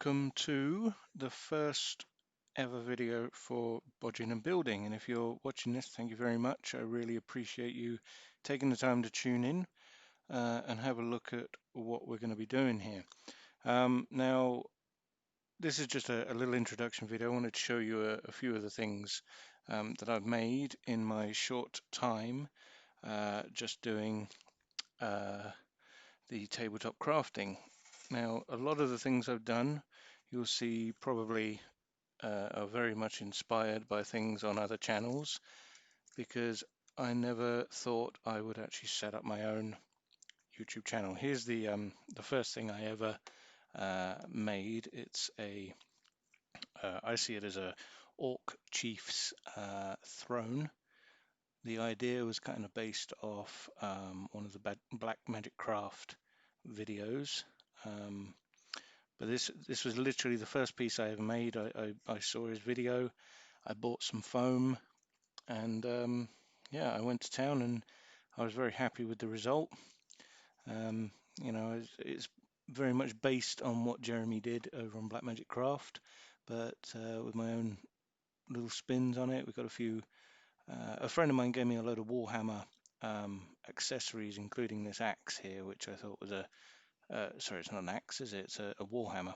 welcome to the first ever video for Bodging&Building. And if you're watching this, thank you very much. I really appreciate you taking the time to tune in and have a look at what we're going to be doing here. Now, this is just a little introduction video. I wanted to show you a few of the things that I've made in my short time just doing the tabletop crafting. Now, a lot of the things I've done, you'll see probably are very much inspired by things on other channels, because I never thought I would actually set up my own YouTube channel. Here's the first thing I ever made. It's I see it as a orc chief's throne. The idea was kind of based off one of the Black Magic Craft videos. But this was literally the first piece I ever made. I saw his video, I bought some foam, and yeah, I went to town and I was very happy with the result. You know, it's very much based on what Jeremy did over on Black Magic Craft, but with my own little spins on it. We've got a few. A friend of mine gave me a load of Warhammer accessories, including this axe here, which I thought was a sorry, it's not an axe, is it? It's a Warhammer.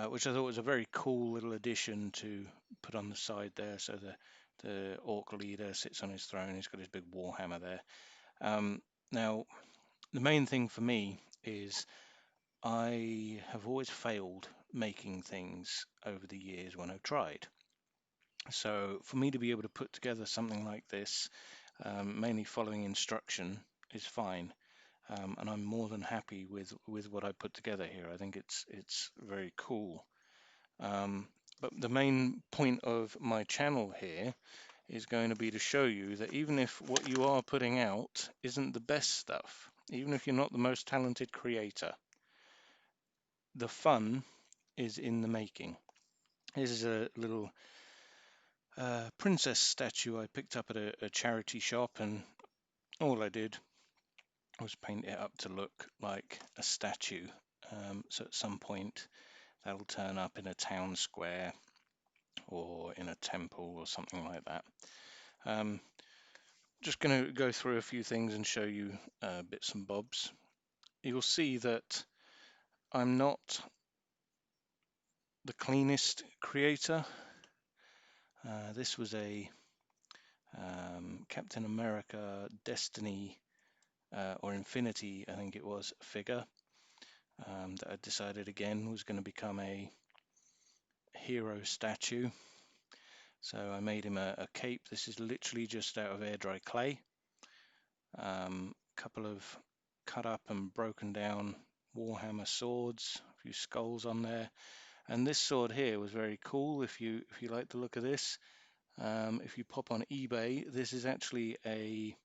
Which I thought was a very cool little addition to put on the side there. So the orc leader sits on his throne. He's got his big warhammer there. Now, the main thing for me is I have always failed making things over the years when I've tried. So for me to be able to put together something like this, mainly following instruction, is fine. And I'm more than happy with what I put together here. I think it's very cool. But the main point of my channel here is going to be to show you that even if what you are putting out isn't the best stuff, even if you're not the most talented creator, the fun is in the making. This is a little princess statue I picked up at a charity shop, and all I did was paint it up to look like a statue. So at some point that'll turn up in a town square or in a temple or something like that. Just going to go through a few things and show you bits and bobs. You'll see that I'm not the cleanest creator. This was a Captain America Destiny or Infinity, I think it was, figure that I decided again was going to become a hero statue. So I made him a cape. This is literally just out of air dry clay. Couple of cut up and broken down Warhammer swords, a few skulls on there, and this sword here was very cool. If you like the look of this, if you pop on eBay, this is actually a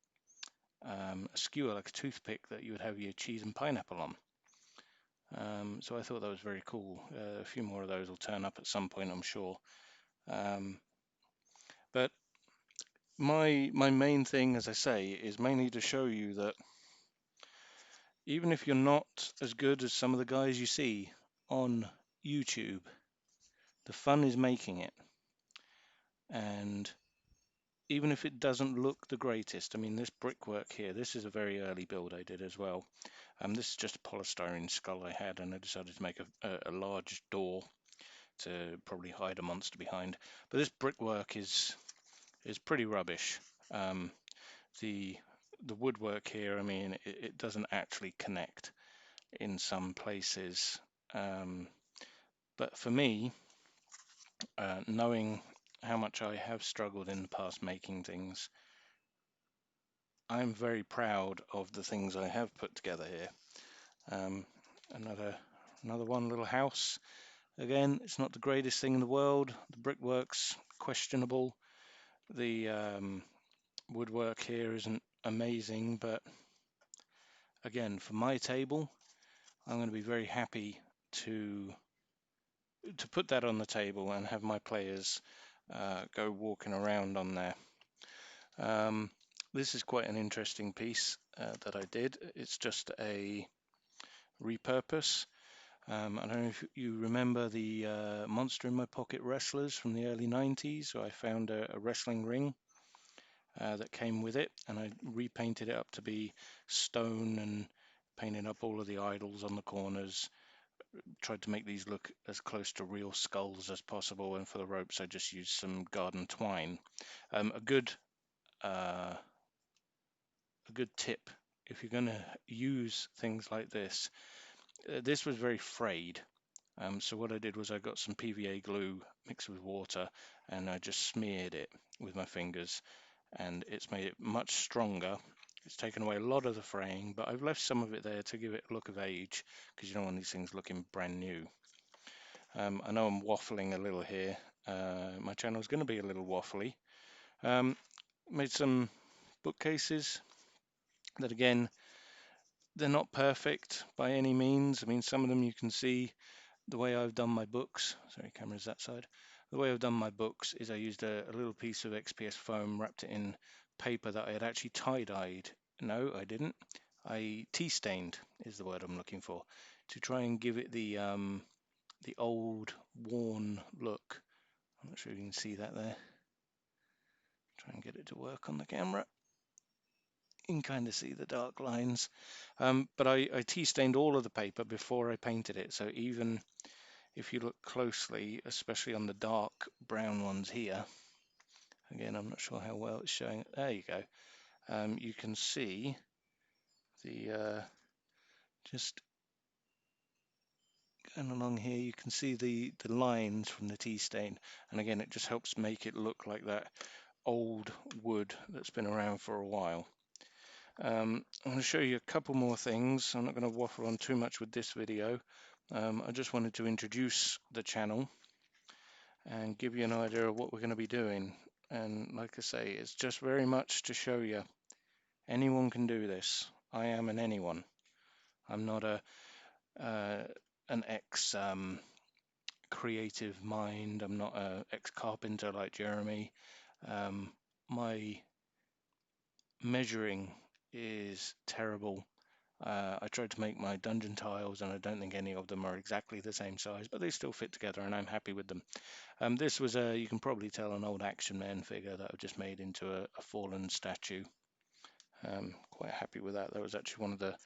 skewer, like a toothpick that you would have your cheese and pineapple on. So I thought that was very cool. A few more of those will turn up at some point, I'm sure. But my main thing, as I say, is mainly to show you that even if you're not as good as some of the guys you see on YouTube, the fun is making it. And even if it doesn't look the greatest, I mean, this brickwork here, this is a very early build I did as well. This is just a polystyrene skull I had, and I decided to make a large door to probably hide a monster behind. But this brickwork is pretty rubbish. The woodwork here, I mean, it doesn't actually connect in some places. But for me, knowing how much I have struggled in the past making things, I'm very proud of the things I have put together here. Another one little house. Again, it's not the greatest thing in the world. The brickwork's questionable. The woodwork here isn't amazing, but again, for my table, I'm going to be very happy to put that on the table and have my players go walking around on there. This is quite an interesting piece that I did. It's just a repurpose. I don't know if you remember the Monster in My Pocket wrestlers from the early 90s. So I found a wrestling ring that came with it, and I repainted it up to be stone and painted up all of the idols on the corners. Tried to make these look as close to real skulls as possible, and for the ropes I just used some garden twine. A uh, good tip if you're going to use things like this. This was very frayed. So what I did was I got some PVA glue mixed with water and I just smeared it with my fingers, and it's made it much stronger. It's taken away a lot of the fraying, but I've left some of it there to give it a look of age, because you don't want these things looking brand new. I know I'm waffling a little here. My channel is going to be a little waffly. Made some bookcases that, again, they're not perfect by any means. I mean, some of them you can see the way I've done my books. Sorry, camera's that side. The way I've done my books is I used a little piece of XPS foam, wrapped it in paper that I had actually tie-dyed. No, I didn't. I tea-stained is the word I'm looking for, to try and give it the old, worn look. I'm not sure you can see that there. Try and get it to work on the camera. You can kind of see the dark lines. But I tea-stained all of the paper before I painted it. So even if you look closely, especially on the dark brown ones here, again, I'm not sure how well it's showing. There you go. You can see the just going along here, you can see the lines from the tea stain. And again, it just helps make it look like that old wood that's been around for a while. I'm going to show you a couple more things. I'm not going to waffle on too much with this video. I just wanted to introduce the channel and give you an idea of what we're going to be doing. And like I say, it's just very much to show you anyone can do this. I am an anyone. I'm not an ex creative mind. I'm not an ex carpenter like Jeremy. My measuring is terrible. I tried to make my dungeon tiles and I don't think any of them are exactly the same size, but they still fit together and I'm happy with them. This was you can probably tell, an old Action Man figure that I've just made into a fallen statue. Quite happy with that. That was actually one of the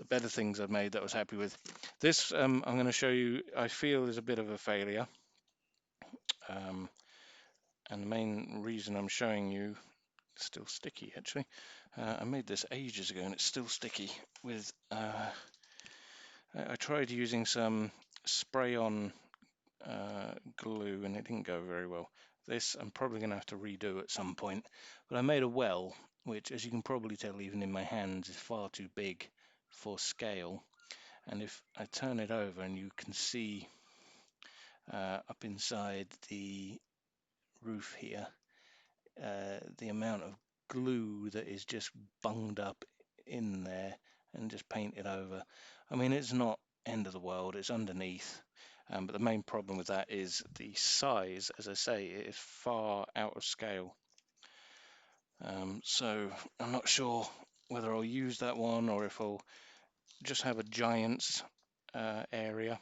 better things I've made that I was happy with. This I'm going to show you, I feel, is a bit of a failure. And the main reason I'm showing you, it's still sticky actually. I made this ages ago and it's still sticky with I tried using some spray-on glue and it didn't go very well. This I'm probably going to have to redo at some point. But I made a well, which, as you can probably tell even in my hands, is far too big for scale. And if I turn it over, and you can see up inside the roof here, the amount of glue that is just bunged up in there and just painted over. I mean, it's not end of the world, it's underneath. But the main problem with that is the size. As I say, it is far out of scale. So I'm not sure whether I'll use that one or if I'll just have a giant's area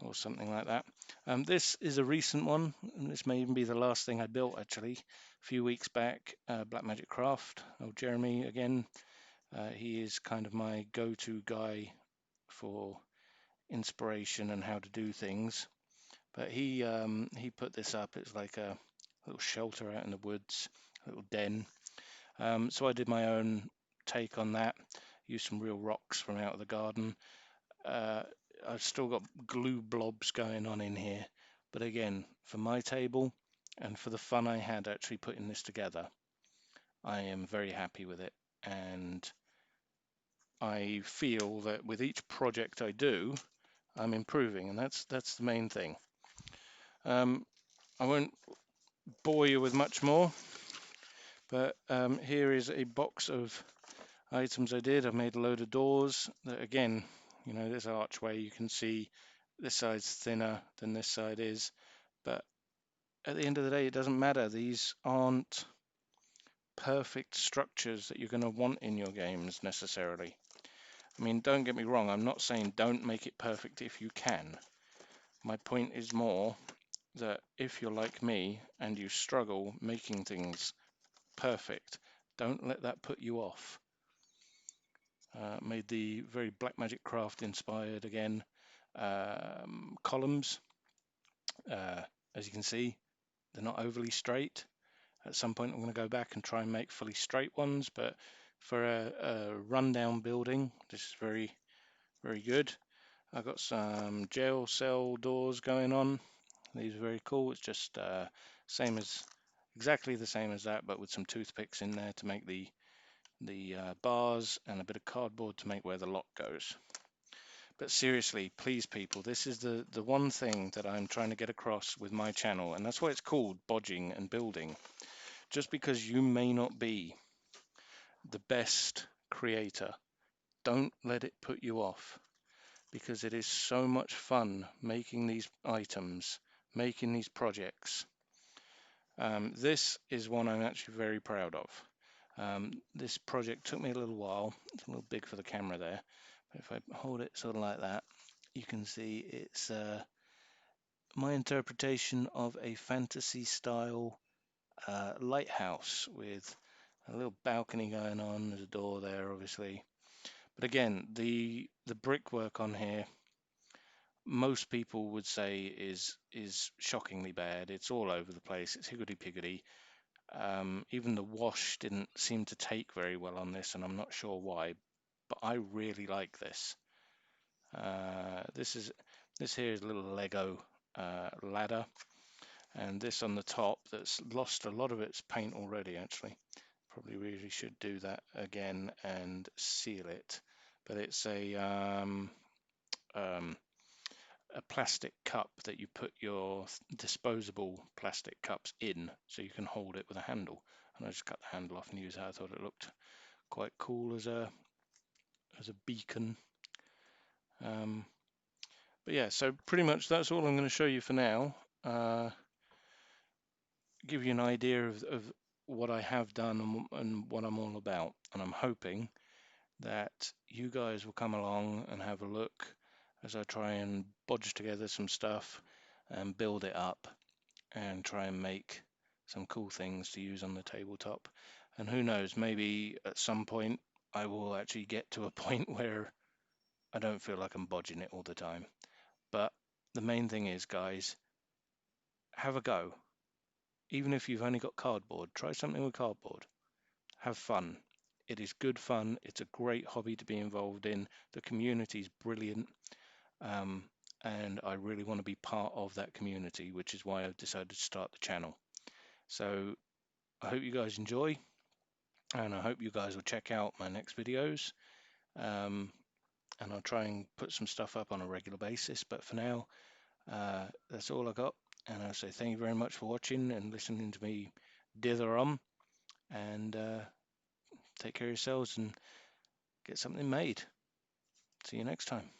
or something like that. This is a recent one, and this may even be the last thing I built actually. A few weeks back, Black Magic Craft, Jeremy again. He is kind of my go-to guy for inspiration and how to do things. But he put this up. It's like a little shelter out in the woods, a little den. So I did my own take on that. Used some real rocks from out of the garden. I've still got glue blobs going on in here, but again, for my table and for the fun I had actually putting this together, I am very happy with it. And I feel that with each project I do, I'm improving, and that's the main thing. I won't bore you with much more, but here is a box of items I did. I made a load of doors that, again, you know, this archway, you can see this side's thinner than this side is, but at the end of the day, it doesn't matter. These aren't perfect structures that you're going to want in your games necessarily. I mean, don't get me wrong, I'm not saying don't make it perfect if you can. My point is more that if you're like me and you struggle making things perfect, don't let that put you off. Made the very Blackmagic Craft inspired again columns. As you can see, they're not overly straight. At some point I'm going to go back and try and make fully straight ones, but for a rundown building, this is very, very good. I've got some jail cell doors going on. These are very cool. It's just exactly the same as that, but with some toothpicks in there to make the bars, and a bit of cardboard to make where the lock goes. But seriously, please people, this is the one thing that I'm trying to get across with my channel, and that's why it's called Bodging and Building. Just because you may not be the best creator, don't let it put you off, because it is so much fun making these items, making these projects. This is one I'm actually very proud of. This project took me a little while. It's a little big for the camera there. But if I hold it sort of like that, you can see it's my interpretation of a fantasy style lighthouse with a little balcony going on. There's a door there, obviously. But again, the brickwork on here, most people would say is shockingly bad. It's all over the place. It's higgledy-piggledy. Even the wash didn't seem to take very well on this, and I'm not sure why, but I really like this. This here is a little Lego ladder, and this on the top that's lost a lot of its paint already, actually. Probably really should do that again and seal it. But it's a plastic cup that you put your disposable plastic cups in, so you can hold it with a handle. And I just cut the handle off and use that. I thought it looked quite cool as a beacon. But yeah, so pretty much that's all I'm going to show you for now. Give you an idea of what I have done and what I'm all about. And I'm hoping that you guys will come along and have a look as I try and bodge together some stuff and build it up and try and make some cool things to use on the tabletop. And who knows, maybe at some point I will actually get to a point where I don't feel like I'm bodging it all the time. But the main thing is, guys, have a go. Even if you've only got cardboard, try something with cardboard. Have fun. It is good fun. It's a great hobby to be involved in. The community is brilliant. And I really want to be part of that community, which is why I've decided to start the channel. So I hope you guys enjoy, and I hope you guys will check out my next videos. And I'll try and put some stuff up on a regular basis. But for now, that's all I got. And I'll say thank you very much for watching and listening to me dither on. And take care of yourselves and get something made. See you next time.